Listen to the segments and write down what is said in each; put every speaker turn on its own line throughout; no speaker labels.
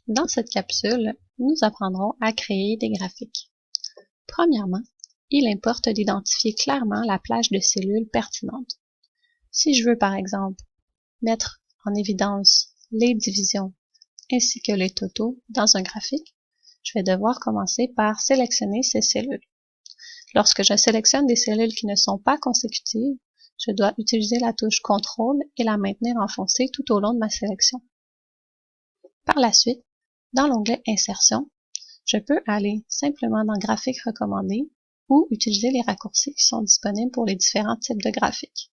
Dans cette capsule, nous apprendrons à créer des graphiques. Premièrement, il importe d'identifier clairement la plage de cellules pertinente. Si je veux par exemple mettre en évidence les divisions ainsi que les totaux dans un graphique, je vais devoir commencer par sélectionner ces cellules. Lorsque je sélectionne des cellules qui ne sont pas consécutives, je dois utiliser la touche CTRL et la maintenir enfoncée tout au long de ma sélection. Par la suite, dans l'onglet Insertion, je peux aller simplement dans Graphiques recommandés ou utiliser les raccourcis qui sont disponibles pour les différents types de graphiques.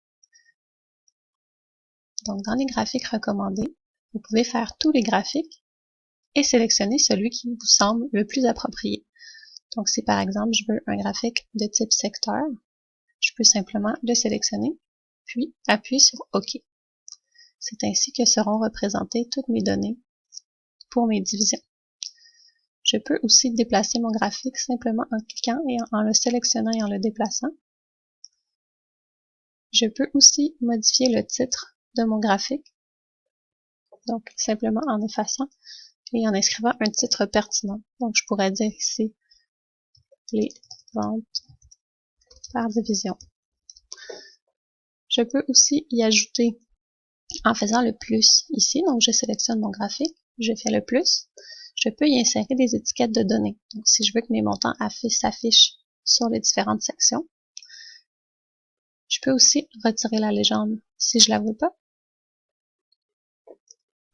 Donc, dans les graphiques recommandés, vous pouvez faire tous les graphiques et sélectionner celui qui vous semble le plus approprié. Donc, si par exemple, je veux un graphique de type secteur, je peux simplement le sélectionner, puis appuyer sur OK. C'est ainsi que seront représentées toutes mes données pour mes divisions. Je peux aussi déplacer mon graphique simplement en cliquant et en le sélectionnant et en le déplaçant. Je peux aussi modifier le titre de mon graphique, donc simplement en effaçant et en inscrivant un titre pertinent. Donc je pourrais dire ici les ventes par division. Je peux aussi y ajouter en faisant le plus ici, donc je sélectionne mon graphique, je fais le plus, je peux y insérer des étiquettes de données. Donc si je veux que mes montants s'affichent sur les différentes sections, je peux aussi retirer la légende si je la veux pas.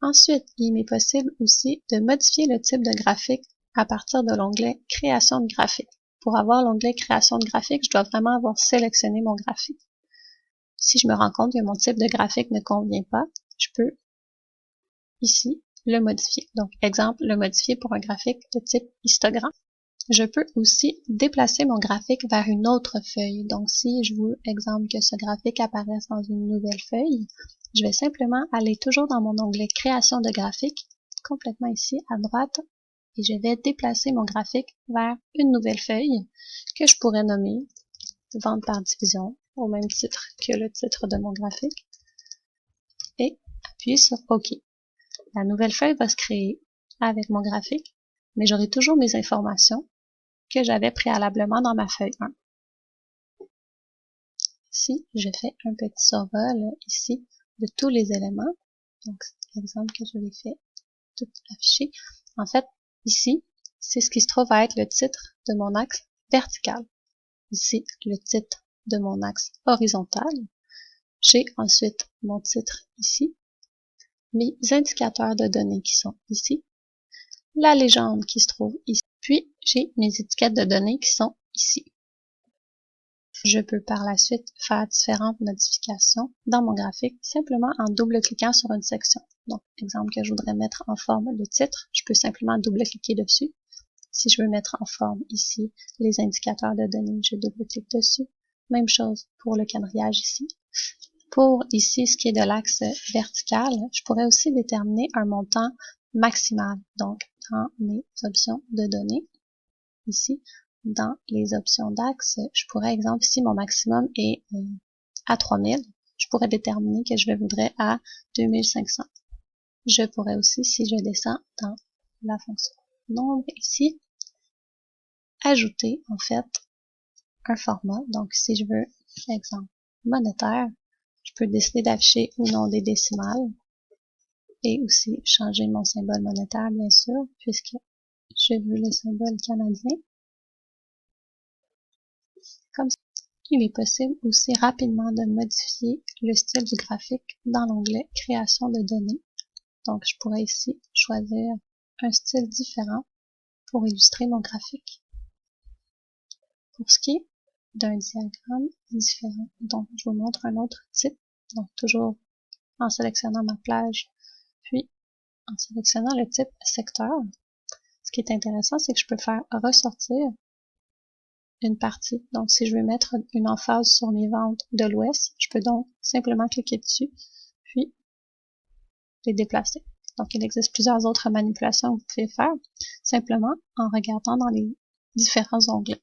Ensuite, il m'est possible aussi de modifier le type de graphique à partir de l'onglet Création de graphique. Pour avoir l'onglet Création de graphique, je dois vraiment avoir sélectionné mon graphique. Si je me rends compte que mon type de graphique ne convient pas, je peux ici le modifier. Donc, exemple, le modifier pour un graphique de type histogramme. Je peux aussi déplacer mon graphique vers une autre feuille. Donc, si je veux, exemple, que ce graphique apparaisse dans une nouvelle feuille, je vais simplement aller toujours dans mon onglet Création de graphique, complètement ici à droite, et je vais déplacer mon graphique vers une nouvelle feuille que je pourrais nommer Vente par division, au même titre que le titre de mon graphique, et appuyer sur OK. La nouvelle feuille va se créer avec mon graphique, mais j'aurai toujours mes informations que j'avais préalablement dans ma feuille 1. Ici, je fais un petit survol ici de tous les éléments. Donc, l'exemple que je vais faire, tout affiché. En fait, ici, c'est ce qui se trouve à être le titre de mon axe vertical. Ici, le titre de mon axe horizontal. J'ai ensuite mon titre ici, mes indicateurs de données qui sont ici, la légende qui se trouve ici, puis j'ai mes étiquettes de données qui sont ici. Je peux par la suite faire différentes modifications dans mon graphique simplement en double-cliquant sur une section. Donc, exemple que je voudrais mettre en forme le titre, je peux simplement double-cliquer dessus. Si je veux mettre en forme ici les indicateurs de données, je double-clique dessus. Même chose pour le quadrillage ici. Pour ici, ce qui est de l'axe vertical, je pourrais aussi déterminer un montant maximal. Donc, dans mes options de données, ici, dans les options d'axe, je pourrais, exemple, si mon maximum est à 3000, je pourrais déterminer que je le voudrais à 2500. Je pourrais aussi, si je descends dans la fonction nombre ici, ajouter, en fait, un format. Donc, si je veux, exemple, monétaire, je peux décider d'afficher ou non des décimales et aussi changer mon symbole monétaire, bien sûr, puisque je veux le symbole canadien. Comme ça, il est possible aussi rapidement de modifier le style du graphique dans l'onglet Création de données. Donc, je pourrais ici choisir un style différent pour illustrer mon graphique. Pour ce qui est d'un diagramme différent, donc je vous montre un autre type. Donc, toujours en sélectionnant ma plage, puis en sélectionnant le type secteur. Ce qui est intéressant, c'est que je peux faire ressortir une partie. Donc, si je veux mettre une emphase sur mes ventes de l'Ouest, je peux donc simplement cliquer dessus, puis les déplacer. Donc, il existe plusieurs autres manipulations que vous pouvez faire, simplement en regardant dans les différents onglets.